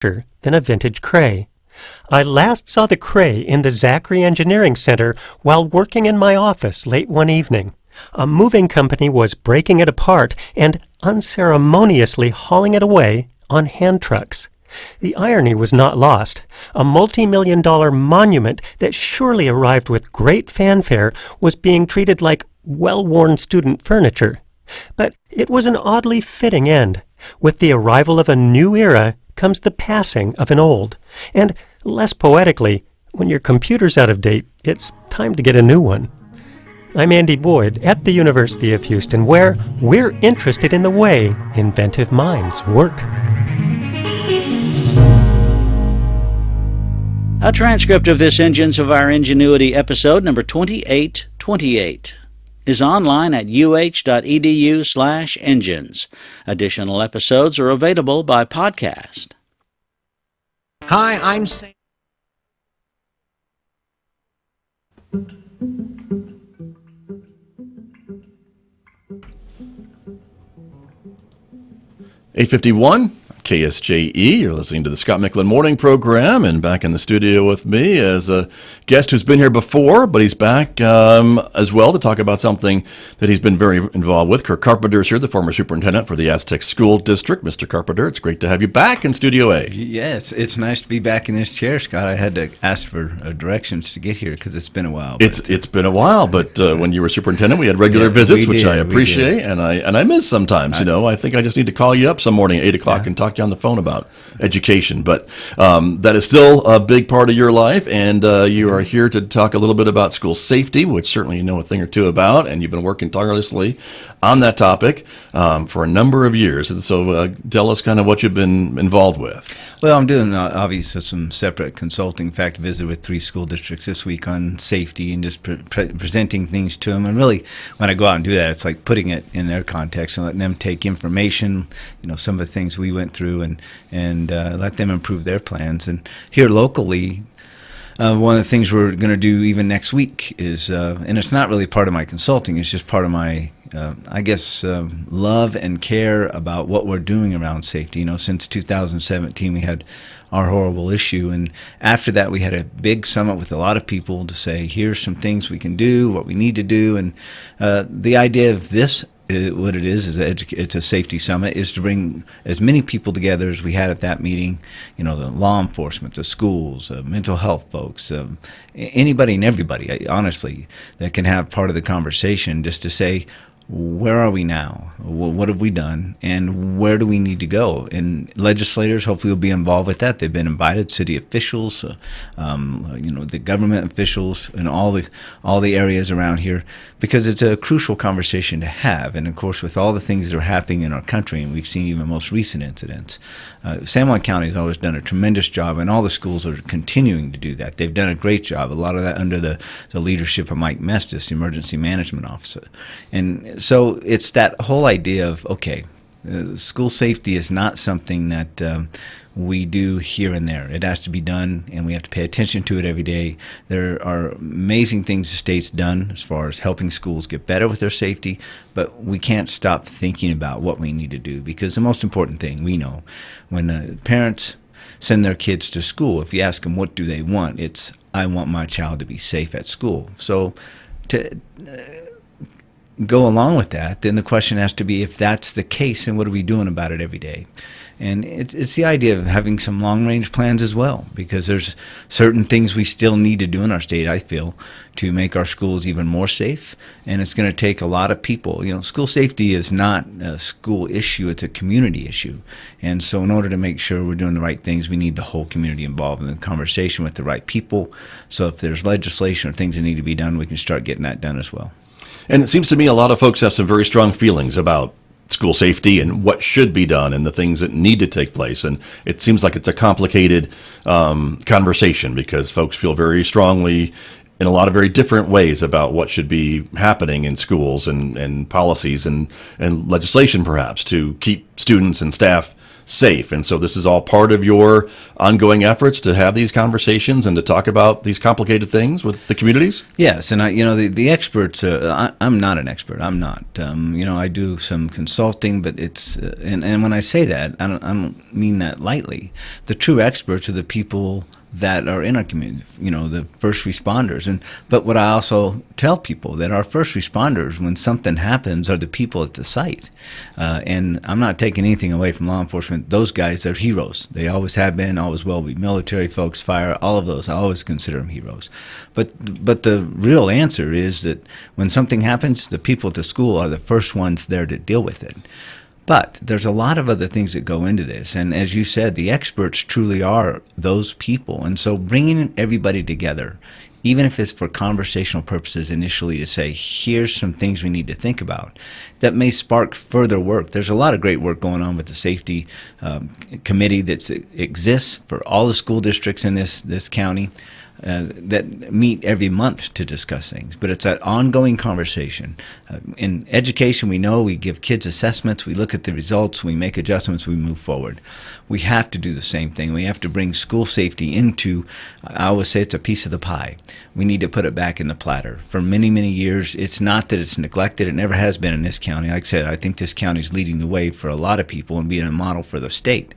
than a vintage Cray. I last saw the Cray in the Zachary Engineering Center while working in my office late one evening. A moving company was breaking it apart and unceremoniously hauling it away on hand trucks. The irony was not lost. A multi-million-dollar monument that surely arrived with great fanfare was being treated like well-worn student furniture. But it was an oddly fitting end. With the arrival of a new era comes the passing of an old. And, less poetically, when your computer's out of date, it's time to get a new one. I'm Andy Boyd at the University of Houston, where we're interested in the way inventive minds work. A transcript of this Engines of Our Ingenuity episode number 2828 is online at uh.edu/engines. Additional episodes are available by podcast. Hi, I'm Sam. .851 KSJE. You're listening to the Scott Michlin Morning Program, and back in the studio with me is a guest who's been here before, but he's back as well to talk about something that he's been very involved with. Kirk Carpenter is here, the former superintendent for the Aztec School District. Mr. Carpenter, it's great to have you back in Studio A. Yeah, it's nice to be back in this chair, Scott. I had to ask for directions to get here because it's been a while. It's been a while, but when you were superintendent, we had regular visits, which I appreciate, and I miss sometimes. I think I just need to call you up some morning at 8 o'clock and talk to you on the phone about education. But that is still a big part of your life, and you are here to talk a little bit about school safety, which certainly you know a thing or two about, and you've been working tirelessly on that topic for a number of years. And so tell us kind of what you've been involved with. Well, I'm doing obviously some separate consulting. In fact, I visited with 3 school districts this week on safety and just presenting things to them. And really, when I go out and do that, it's like putting it in their context and letting them take information, some of the things we went through, and let them improve their plans. And here locally, one of the things we're going to do even next week is, and it's not really part of my consulting, it's just part of my, love and care about what we're doing around safety. Since 2017, we had our horrible issue, and after that, we had a big summit with a lot of people to say, here's some things we can do, what we need to do, and the idea of this, what it is it's a safety summit, is to bring as many people together as we had at that meeting, the law enforcement, the schools, mental health folks, anybody and everybody, honestly, that can have part of the conversation just to say, where are we now? What have we done? And where do we need to go? And legislators hopefully will be involved with that. They've been invited, city officials, the government officials, and all the areas around here, because it's a crucial conversation to have. And of course, with all the things that are happening in our country, and we've seen even most recent incidents, San Juan County has always done a tremendous job, and all the schools are continuing to do that. They've done a great job. A lot of that under the leadership of Mike Mestis, the emergency management officer. And so it's that whole idea of, okay, school safety is not something that we do here and there. It has to be done, and we have to pay attention to it every day. There are amazing things the state's done as far as helping schools get better with their safety, but we can't stop thinking about what we need to do, because the most important thing we know, when parents send their kids to school, if you ask them what do they want, it's, I want my child to be safe at school. So to go along with that, then the question has to be, if that's the case, then what are we doing about it every day? And it's the idea of having some long-range plans as well, because there's certain things we still need to do in our state, I feel, to make our schools even more safe. And it's going to take a lot of people. School safety is not a school issue, it's a community issue. And so in order to make sure we're doing the right things, we need the whole community involved in the conversation with the right people. So if there's legislation or things that need to be done, we can start getting that done as well. And it seems to me a lot of folks have some very strong feelings about school safety and what should be done and the things that need to take place. And it seems like it's a complicated conversation, because folks feel very strongly in a lot of very different ways about what should be happening in schools and policies and legislation, perhaps, to keep students and staff safe. And so this is all part of your ongoing efforts to have these conversations and to talk about these complicated things with the communities? Yes, and the experts. I'm not an expert. I'm not. I do some consulting, but it's and when I say that, I don't mean that lightly. The true experts are the people that are in our community, the first responders. But what I also tell people that our first responders, when something happens, are the people at the site. And I'm not taking anything away from law enforcement. Those guys are heroes. They always have been, always will be. Military folks, fire, all of those, I always consider them heroes. But the real answer is that when something happens, the people at the school are the first ones there to deal with it. But there's a lot of other things that go into this. And as you said, the experts truly are those people. And so bringing everybody together, even if it's for conversational purposes initially, to say, here's some things we need to think about, that may spark further work. There's a lot of great work going on with the safety committee that exists for all the school districts in this county. That meet every month to discuss things. But it's that ongoing conversation. In education, we know we give kids assessments, we look at the results, we make adjustments, we move forward. We have to do the same thing. We have to bring school safety into, I always say it's a piece of the pie. We need to put it back in the platter. For many, many years, it's not that it's neglected. It never has been in this county. Like I said, I think this county is leading the way for a lot of people and being a model for the state.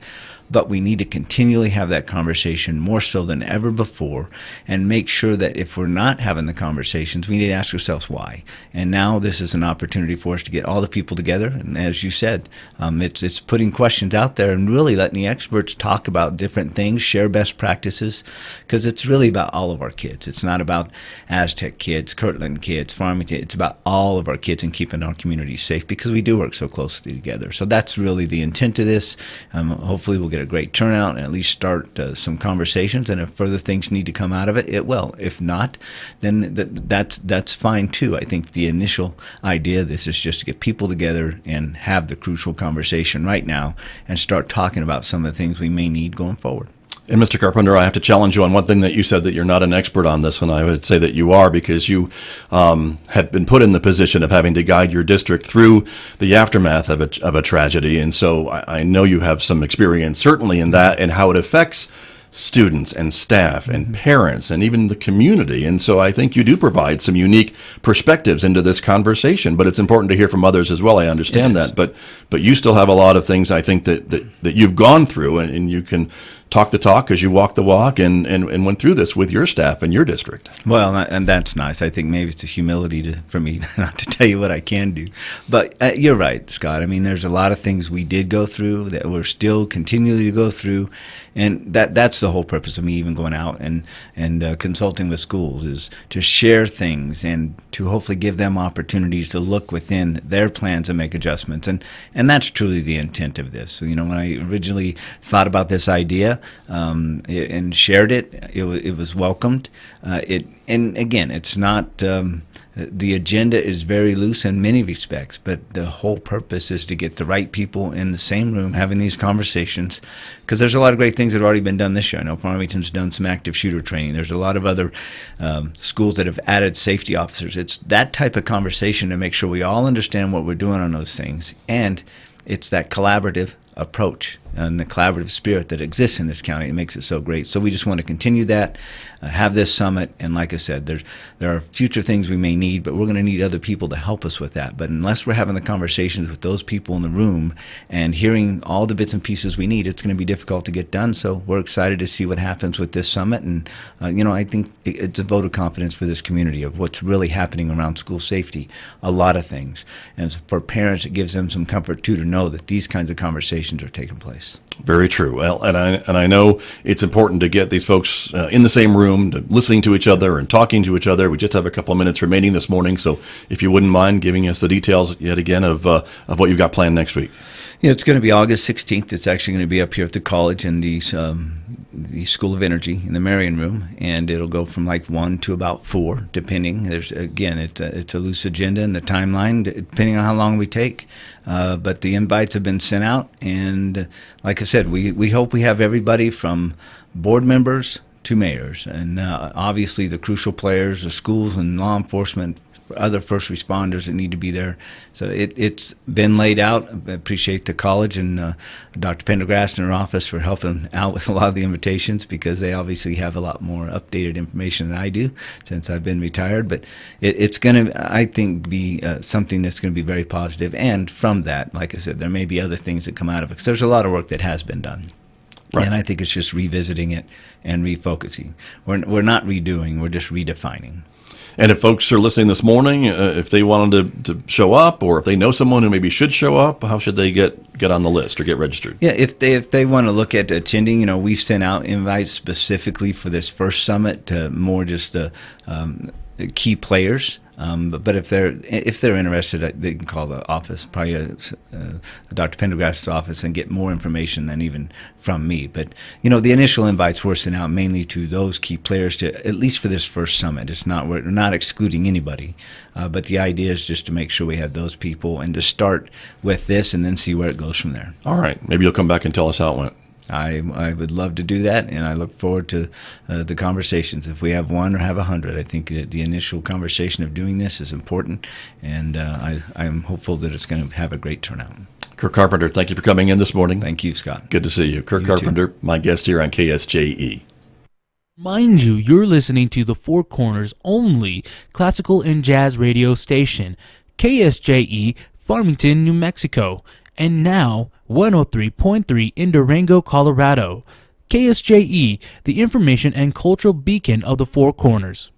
But we need to continually have that conversation more so than ever before, and make sure that if we're not having the conversations, we need to ask ourselves why. And now this is an opportunity for us to get all the people together. And as you said, it's putting questions out there and really letting the experts talk about different things, share best practices, because it's really about all of our kids. It's not about Aztec kids, Kirtland kids, Farmington. It's about all of our kids and keeping our communities safe, because we do work so closely together. So that's really the intent of this. Hopefully we'll get a great turnout and at least start some conversations, and if further things need to come out of it, it will. If not, then that's fine too. I think the initial idea of this is just to get people together and have the crucial conversation right now and start talking about some of the things we may need going forward. And Mr. Carpenter, I have to challenge you on one thing that you said, that you're not an expert on this, and I would say that you are, because you had been put in the position of having to guide your district through the aftermath of a tragedy. And so I know you have some experience certainly in that and how it affects students and staff and parents and even the community. And so I think you do provide some unique perspectives into this conversation, but it's important to hear from others as well. I understand that, but you still have a lot of things I think that you've gone through, and you can talk the talk because you walk the walk and went through this with your staff and your district. Well, and that's nice. I think maybe it's a humility for me not to tell you what I can do. But you're right, Scott. I mean, there's a lot of things we did go through that we're still continually to go through. And that's the whole purpose of me even going out and consulting with schools, is to share things and to hopefully give them opportunities to look within their plans and make adjustments. And that's truly the intent of this. So, when I originally thought about this idea and shared it, it was welcomed. And again, it's not the agenda is very loose in many respects, but the whole purpose is to get the right people in the same room having these conversations, because there's a lot of great things that have already been done this year. I know Farmington's done some active shooter training. There's a lot of other schools that have added safety officers. It's that type of conversation to make sure we all understand what we're doing on those things, and it's that collaborative approach and the collaborative spirit that exists in this county. It makes it so great. So we just want to continue that, have this summit, and like I said, there are future things we may need, but we're going to need other people to help us with that. But unless we're having the conversations with those people in the room and hearing all the bits and pieces we need, it's going to be difficult to get done. So we're excited to see what happens with this summit, and I think it's a vote of confidence for this community of what's really happening around school safety, a lot of things. And for parents, it gives them some comfort too to know that these kinds of conversations are taking place. Very true. Well, and I know it's important to get these folks in the same room, listening to each other and talking to each other. We just have a couple of minutes remaining this morning, so if you wouldn't mind giving us the details yet again of what you've got planned next week. It's going to be August 16th. It's actually going to be up here at the college in the School of Energy in the Marion Room, and it'll go from like 1 to about 4, depending. It's a loose agenda and the timeline, depending on how long we take. But the invites have been sent out, and like I said, we hope we have everybody from board members to mayors, and obviously the crucial players, the schools and law enforcement, other first responders that need to be there. So it's been laid out. I appreciate the college and Dr. Pendergrass in her office for helping out with a lot of the invitations, because they obviously have a lot more updated information than I do since I've been retired. But it's going to, I think, be something that's going to be very positive. And from that, like I said, there may be other things that come out of it, because there's a lot of work that has been done. Right. And I think it's just revisiting it and refocusing. We're not redoing, we're just redefining. And if folks are listening this morning, if they wanted to show up, or if they know someone who maybe should show up, how should they get on the list or get registered? Yeah, if they want to look at attending, we've sent out invites specifically for this first summit to more just key players. But if they're interested, they can call the office, probably Dr. Pendergrass's office, and get more information than even from me. But the initial invites were sent out mainly to those key players, to at least for this first summit. We're not excluding anybody, but the idea is just to make sure we have those people and to start with this and then see where it goes from there. All right, maybe you'll come back and tell us how it went. I would love to do that, and I look forward to the conversations. If we have one or have 100, I think that the initial conversation of doing this is important, and I'm hopeful that it's going to have a great turnout. Kirk Carpenter, thank you for coming in this morning. Thank you, Scott. Good to see you. Kirk Carpenter, too. My guest here on KSJE. Mind you, you're listening to the Four Corners only classical and jazz radio station, KSJE, Farmington, New Mexico, and now 103.3 in Durango, Colorado. KSJE, the information and cultural beacon of the Four Corners.